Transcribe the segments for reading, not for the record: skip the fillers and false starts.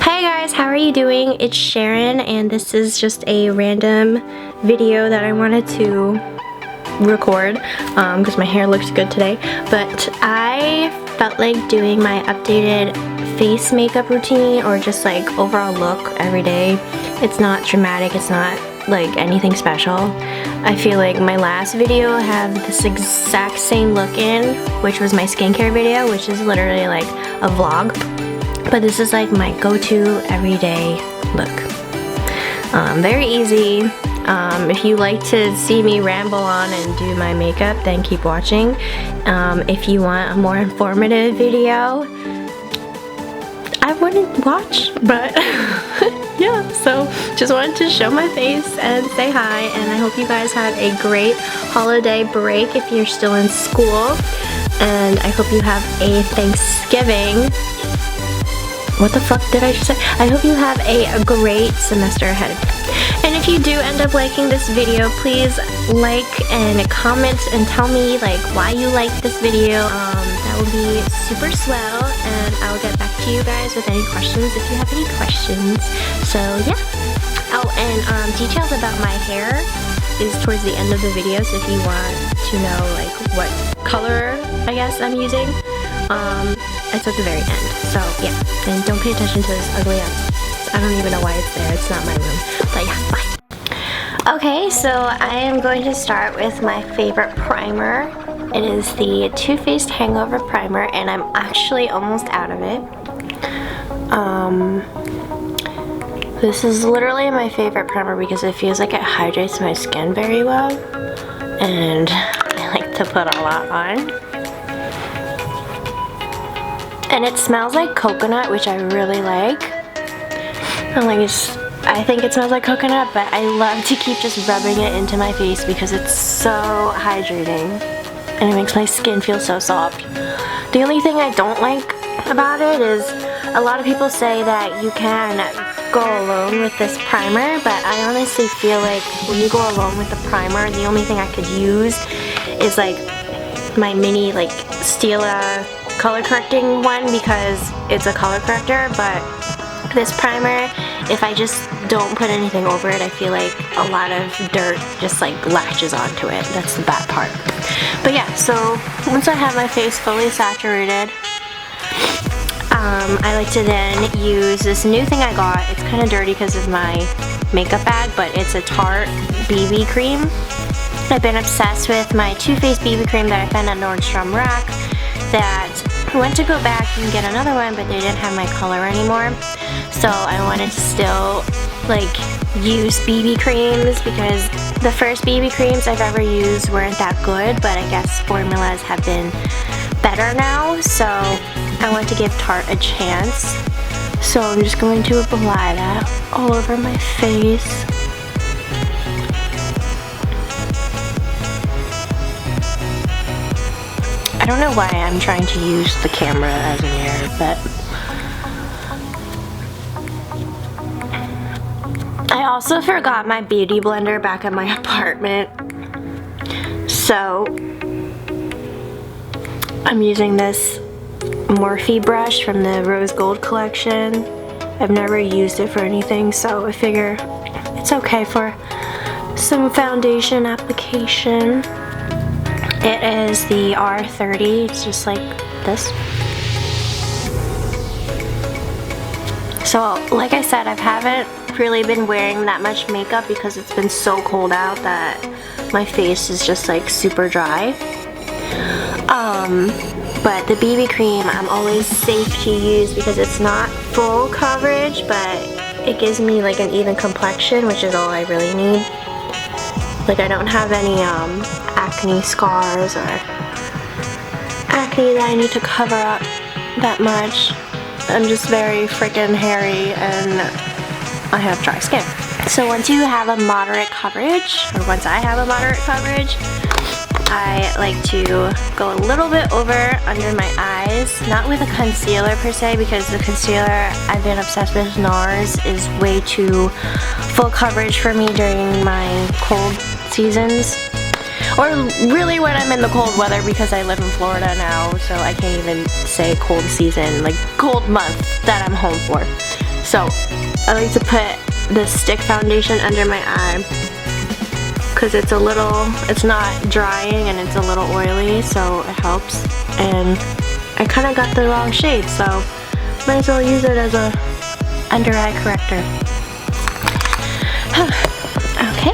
Hi guys, how are you doing? It's Sharen and this is just a random video that I wanted to record because my hair looks good today, but I felt like doing my updated face makeup routine or just like overall look every day. It's not dramatic, it's not like anything special. I feel like my last video had this exact same look in, which was my skincare video, which is literally like a vlog. But this is like my go-to everyday look. Very easy. If you like to see me ramble on and do my makeup, then keep watching. If you want a more informative video, I wouldn't watch, but yeah, so just wanted to show my face and say hi, and I hope you guys had a great holiday break if you're still in school, and I hope you have a Thanksgiving. What the fuck did I just say? I hope you have a great semester ahead. And if you do end up liking this video, please like and comment and tell me like why you like this video. That would be super swell, and I'll get back to you guys with any questions if you have any questions. So yeah. Oh, and details about my hair is towards the end of the video, so if you want to know like what color I guess I'm using, it's at the very end. So yeah, and don't pay attention to this ugly ass. I don't even know why it's there. It's not my room. But yeah, bye. Okay, so I am going to start with my favorite primer. It is the Too Faced Hangover primer, and I'm actually almost out of it. This is literally my favorite primer because it feels like it hydrates my skin very well, and I like to put a lot on. And it smells like coconut, which I really like. I think it smells like coconut, but I love to keep just rubbing it into my face because it's so hydrating and it makes my skin feel so soft. The only thing I don't like about it is a lot of people say that you can go alone with this primer, but I honestly feel like when you go alone with the primer, the only thing I could use is like my mini like Stila color correcting one because it's a color corrector, but this primer, if I just don't put anything over it, I feel like a lot of dirt just like latches onto it. That's the bad part. But yeah, so once I have my face fully saturated, I like to then use this new thing I got. It's kind of dirty because of my makeup bag, but it's a Tarte BB cream. I've been obsessed with my Too Faced BB cream that I found at Nordstrom Rack. That I went to go back and get another one, but they didn't have my color anymore. So I wanted to still like use BB creams because the first BB creams I've ever used weren't that good, but I guess formulas have been better now. So I want to give Tarte a chance. So I'm just going to apply that all over my face. I don't know why I'm trying to use the camera as a mirror, but I also forgot my beauty blender back at my apartment, so I'm using this Morphe brush from the Rose Gold collection. I've never used it for anything, so I figure it's okay for some foundation application. It is the R30, it's just like this. So like I said, I haven't really been wearing that much makeup because it's been so cold out that my face is just like super dry. But the BB cream I'm always safe to use because it's not full coverage, but it gives me like an even complexion, which is all I really need. Like I don't have any acne scars or acne that I need to cover up that much. I'm just very freaking hairy and I have dry skin. So once you have a moderate coverage, or once I have a moderate coverage, I like to go a little bit over under my eyes, not with a concealer per se, because the concealer I've been obsessed with, NARS, is way too full coverage for me during my cold seasons. Or really when I'm in the cold weather, because I live in Florida now, so I can't even say cold season, like cold month that I'm home for. So I like to put the stick foundation under my eye because it's not drying and it's a little oily, so it helps. And I kind of got the wrong shade, so might as well use it as a under eye corrector. Okay.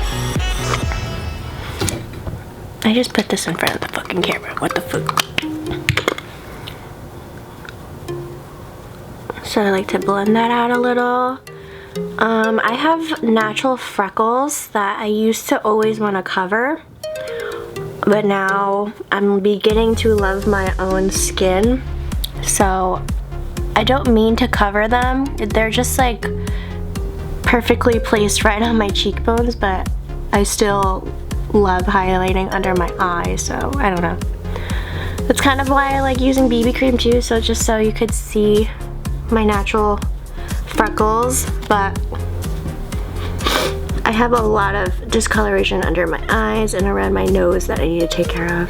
I just put this in front of the fucking camera. What the fuck? So I like to blend that out a little. I have natural freckles that I used to always want to cover, but now I'm beginning to love my own skin, so I don't mean to cover them. They're just like perfectly placed right on my cheekbones, but I still love highlighting under my eyes, so I don't know. That's kind of why I like using BB cream too, so just so you could see my natural freckles, but I have a lot of discoloration under my eyes and around my nose that I need to take care of.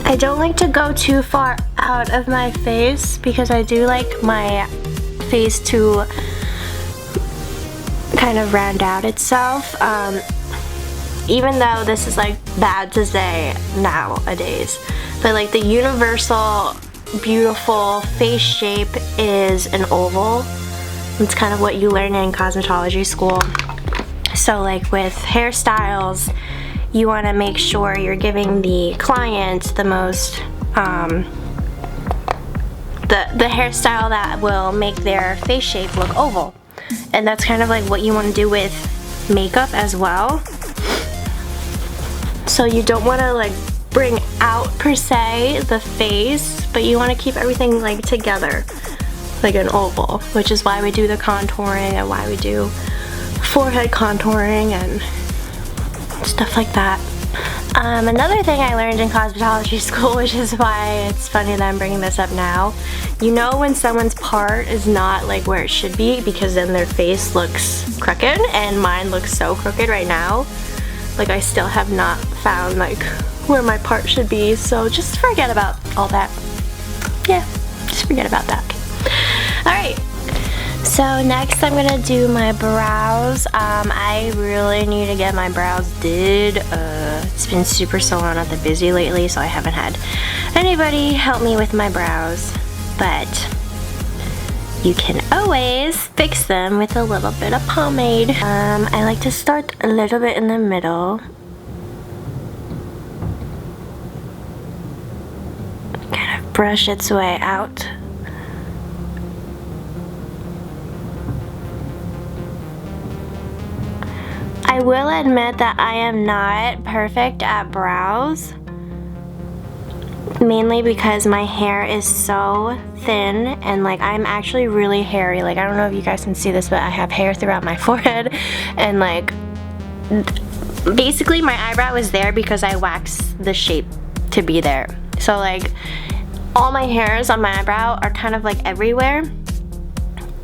I don't like to go too far out of my face because I do like my face to kind of round out itself, even though this is like bad to say nowadays, but like the universal beautiful face shape is an oval. It's kind of what you learn in cosmetology school. So like with hairstyles, you want to make sure you're giving the client the most the hairstyle that will make their face shape look oval. And that's kind of like what you want to do with makeup as well. So you don't want to like bring out per se the face, but you want to keep everything like together like an oval, which is why we do the contouring and why we do forehead contouring and stuff like that. Another thing I learned in cosmetology school, which is why it's funny that I'm bringing this up now, you know when someone's part is not like where it should be because then their face looks crooked, and mine looks so crooked right now. Like I still have not found like where my part should be, so just forget about all that. Yeah, just forget about that. Alright, so next I'm gonna do my brows. I really need to get my brows did. It's been super salon busy lately, so I haven't had anybody help me with my brows, but you can always fix them with a little bit of pomade. I like to start a little bit in the middle. Kind of brush its way out. I will admit that I am not perfect at brows, mainly because my hair is so thin and like I'm actually really hairy. Like I don't know if you guys can see this, but I have hair throughout my forehead, and like basically my eyebrow is there because I waxed the shape to be there. So like all my hairs on my eyebrow are kind of like everywhere,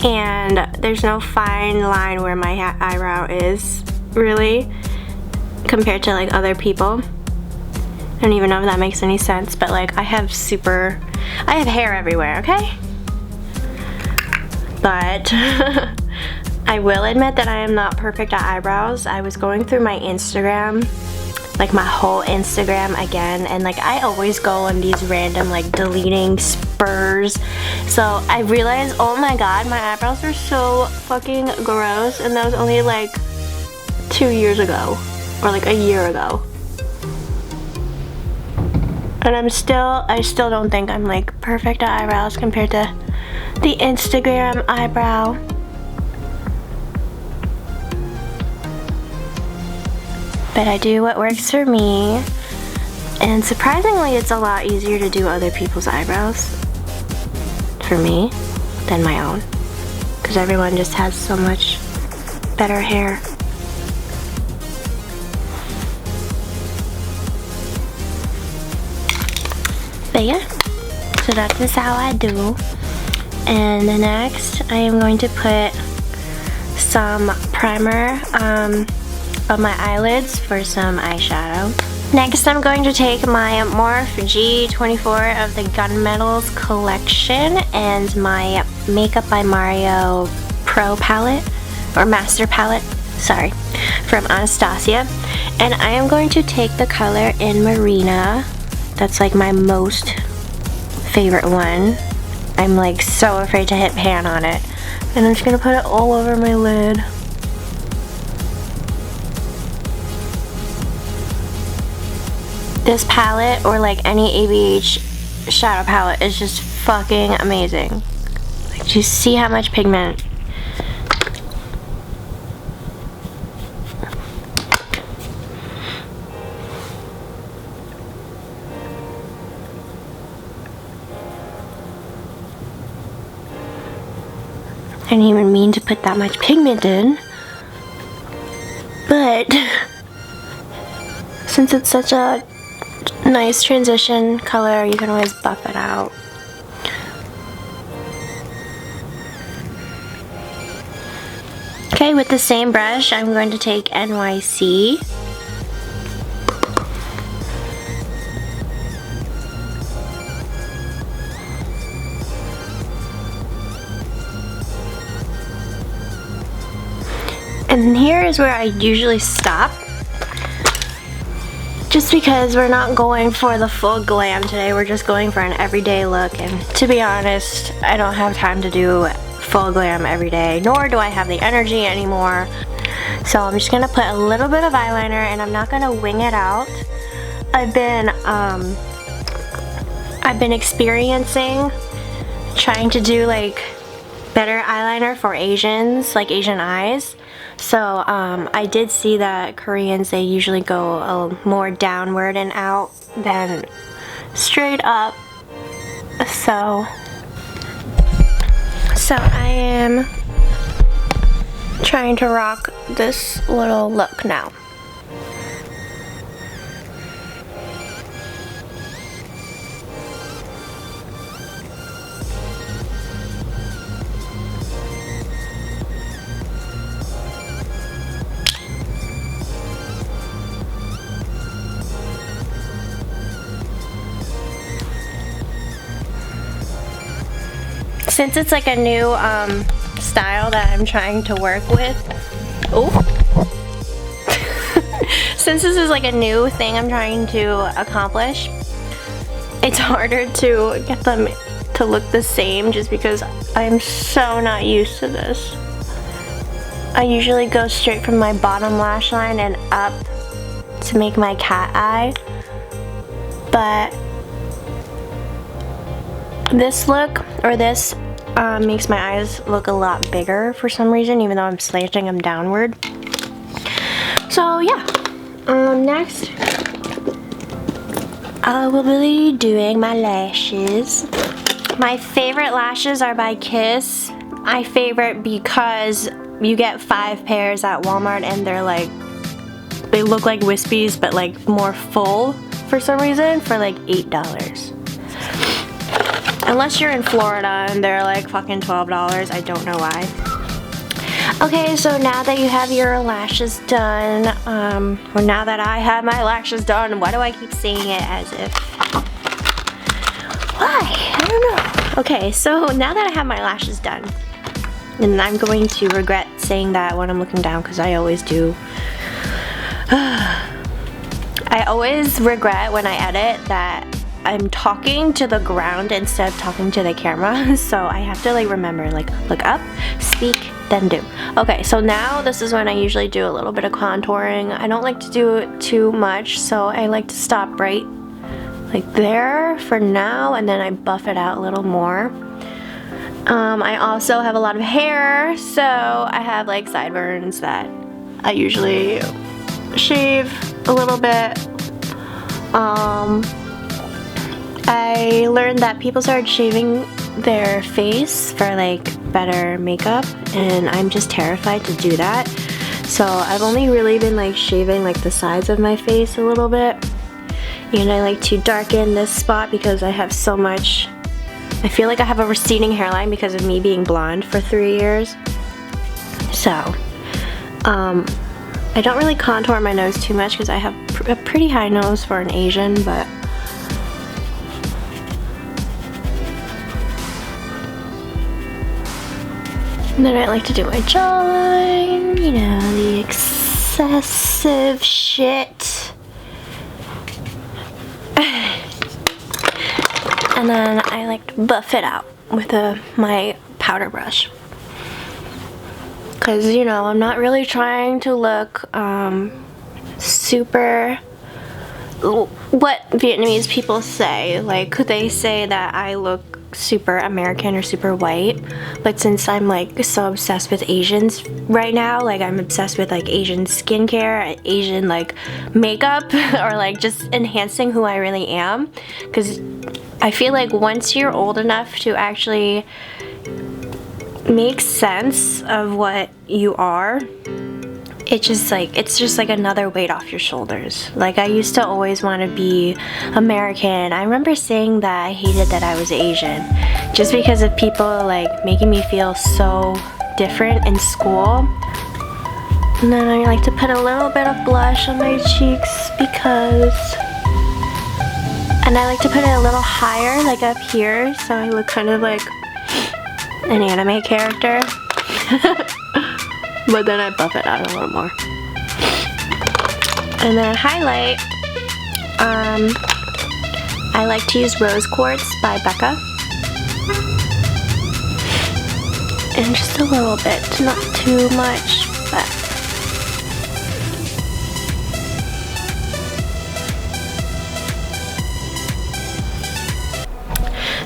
and there's no fine line where my eyebrow is really compared to like other people. I don't even know if that makes any sense, but like I have hair everywhere, okay? But I will admit that I am not perfect at eyebrows. I was going through my Instagram, like my whole Instagram again, and like I always go on these random like deleting spurs. So I realized, oh my god, my eyebrows are so fucking gross, and that was only like 2 years ago, or like a year ago. And I still don't think I'm like perfect at eyebrows compared to the Instagram eyebrow. But I do what works for me, and surprisingly it's a lot easier to do other people's eyebrows for me than my own, because everyone just has so much better hair. But yeah, so that is how I do. And next I am going to put some primer. of my eyelids for some eyeshadow. Next, I'm going to take my Morph G24 of the Gunmetals collection and my Makeup by Mario Pro palette, or Master palette, sorry, from Anastasia. And I am going to take the color in Marina. That's like my most favorite one. I'm like so afraid to hit pan on it. And I'm just gonna put it all over my lid. This palette, or like any ABH shadow palette, is just fucking amazing. Like, do you see how much pigment? I didn't even mean to put that much pigment in, but since it's such a nice transition color, you can always buff it out. Okay, with the same brush, I'm going to take NYC. And here is where I usually stop, just because we're not going for the full glam today. We're just going for an everyday look, and to be honest, I don't have time to do full glam every day, nor do I have the energy anymore. So I'm just gonna put a little bit of eyeliner, and I'm not gonna wing it out. I've been experiencing trying to do like better eyeliner for Asians, like Asian eyes. So I did see that Koreans, they usually go more downward and out than straight up. So I am trying to rock this little look now. Since it's like a new style that I'm trying to work with, since this is like a new thing I'm trying to accomplish, it's harder to get them to look the same just because I'm so not used to this. I usually go straight from my bottom lash line and up to make my cat eye, but this look, or this makes my eyes look a lot bigger for some reason, even though I'm slanting them downward. So yeah, next I will be doing my lashes. My favorite lashes are by Kiss. My favorite because you get 5 pairs at Walmart, and they're like, they look like wispies but like more full for some reason, for like $8. Unless you're in Florida and they're like fucking $12, I don't know why. Okay, so now that you have your lashes done, or now that I have my lashes done, why do I keep saying it as if? Why? I don't know. Okay, so now that I have my lashes done, and I'm going to regret saying that when I'm looking down, because I always do. I always regret when I edit that I'm talking to the ground instead of talking to the camera, so I have to like remember, like look up, speak, then do. Okay, so now this is when I usually do a little bit of contouring. I don't like to do it too much, so I like to stop right like there for now, and then I buff it out a little more. I also have a lot of hair, so I have like sideburns that I usually shave a little bit. I learned that people started shaving their face for like better makeup, and I'm just terrified to do that. So I've only really been like shaving like the sides of my face a little bit, and I like to darken this spot because I have so much, I feel like I have a receding hairline because of me being blonde for 3 years. So I I don't really contour my nose too much because I have a pretty high nose for an Asian, but and then I like to do my jawline, you know, the excessive shit. And then I like to buff it out with my powder brush. Because, you know, I'm not really trying to look super, what Vietnamese people say. Like, they say that I look super American or super white, but since I'm like so obsessed with Asians right now, like I'm obsessed with like Asian skincare, Asian like makeup, or like just enhancing who I really am, because I feel like once you're old enough to actually make sense of what you are, it's just like another weight off your shoulders. Like, I used to always want to be American. I remember saying that I hated that I was Asian just because of people like making me feel so different in school. And then I like to put a little bit of blush on my cheeks because, and I like to put it a little higher, like up here, so I look kind of like an anime character. But then I buff it out a little more. And then highlight, I like to use Rose Quartz by Becca. And just a little bit, not too much, but.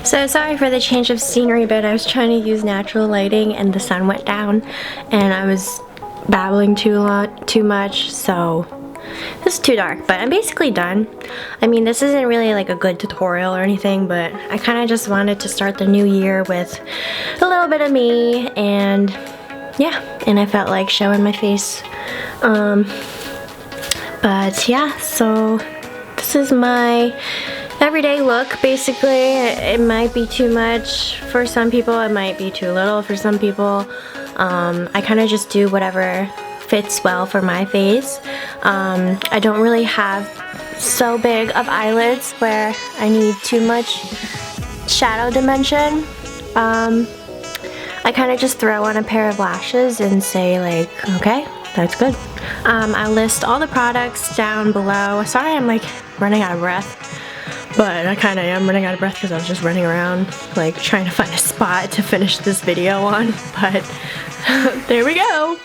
So sorry for the change of scenery, but I was trying to use natural lighting and the sun went down and I was babbling too much, so this is too dark, but I'm basically done. I mean, this isn't really like a good tutorial or anything, but I kind of just wanted to start the new year with a little bit of me, and yeah, and I felt like showing my face. But yeah, so this is my everyday look, basically. It might be too much for some people, it might be too little for some people. I kind of just do whatever fits well for my face. I don't really have so big of eyelids where I need too much shadow dimension. I kind of just throw on a pair of lashes and say like, okay, that's good. I'll list all the products down below. Sorry I'm like running out of breath. But I kind of am running out of breath because I was just running around like trying to find a spot to finish this video on, but there we go.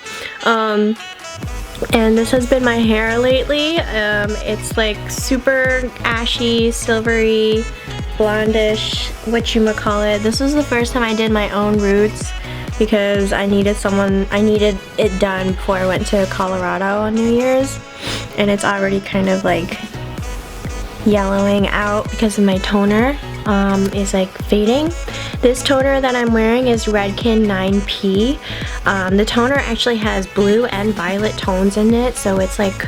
And this has been my hair lately. It's like super ashy, silvery, blondish, whatchamacallit. This was the first time I did my own roots because I needed it done before I went to Colorado on New Year's, and it's already kind of like yellowing out because of my toner is like fading. This toner that I'm wearing is Redken 9P. The toner actually has blue and violet tones in it, so it's like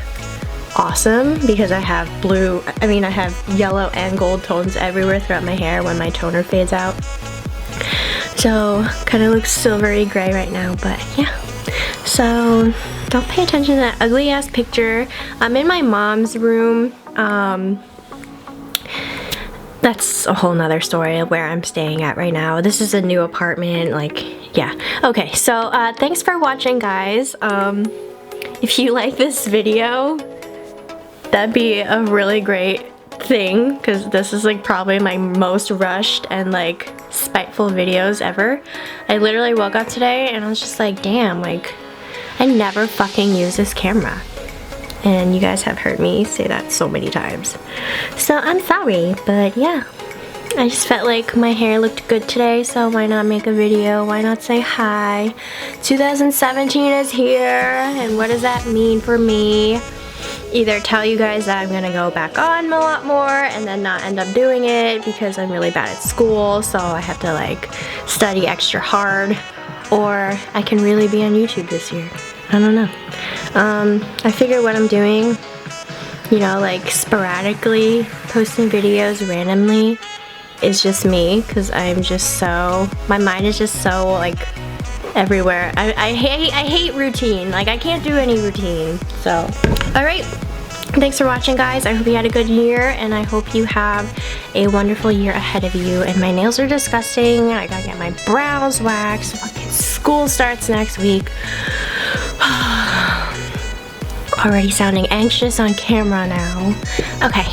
awesome because I have I have yellow and gold tones everywhere throughout my hair when my toner fades out. So kind of looks silvery gray right now, but yeah. So don't pay attention to that ugly ass picture. I'm in my mom's room. That's a whole nother story of where I'm staying at right now. This is a new apartment, like, yeah. Okay, so thanks for watching, guys. If you like this video, that'd be a really great thing, because this is like probably my most rushed and like spiteful videos ever. I literally woke up today and I was just like, damn, like, I never fucking use this camera. And you guys have heard me say that so many times. So I'm sorry, but yeah. I just felt like my hair looked good today, so why not make a video? Why not say hi? 2017 is here, and what does that mean for me? Either tell you guys that I'm gonna go back on a lot more and then not end up doing it because I'm really bad at school, so I have to like study extra hard, or I can really be on YouTube this year. I don't know. I figure what I'm doing, you know, like sporadically posting videos randomly is just me, because I'm just so, my mind is just so like everywhere. I hate routine. Like, I can't do any routine. So, alright. Thanks for watching, guys. I hope you had a good year, and I hope you have a wonderful year ahead of you. And my nails are disgusting. I gotta get my brows waxed. Fucking school starts next week. Already sounding anxious on camera now. Okay.